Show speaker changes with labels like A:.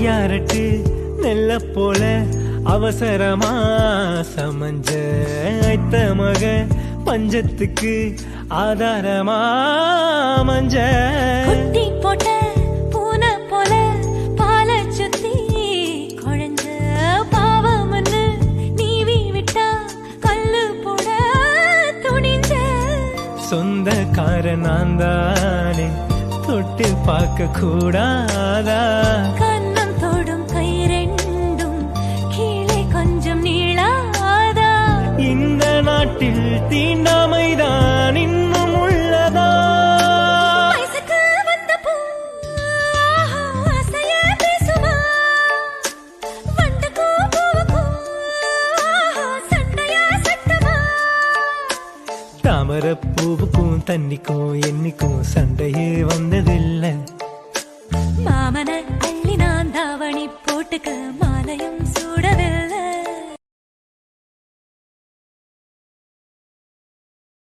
A: ஐயாரட்டு நெல்ல போல அவசரமா சமஞ்ச ஐத்த மக பஞ்சத்துக்கு ஆதாரமா மஞ்ச
B: குட்டி போட்ட பூனை போல பால சுத்தி குழஞ்ச பாவம்னு நீவி விட்டா கல்லு போட துணிஞ்ச
A: சொந்தக்கார நான் தானே தொட்டு பார்க்க கூடாதா
B: கண்ணம் தொடும் கை ரெண்டும் கீழே கொஞ்சம் நீளாதா
A: இந்த நாட்டில் தீண்டாமைதான் இன்னும் உள்ளதா
B: வயசுக்கு வந்த பூ ஆசைய பேசுமா வண்டுக்கும் பூவுக்கும் சண்டையா சட்டமா
A: தாமர பூவுக்கும் தண்ணிக்கும் என்னைக்கும் சண்டையே வந்ததில்லை
B: மாமன அள்ளி நான் தாவணி போட்டுக்க மாலையும் சூடவில்லை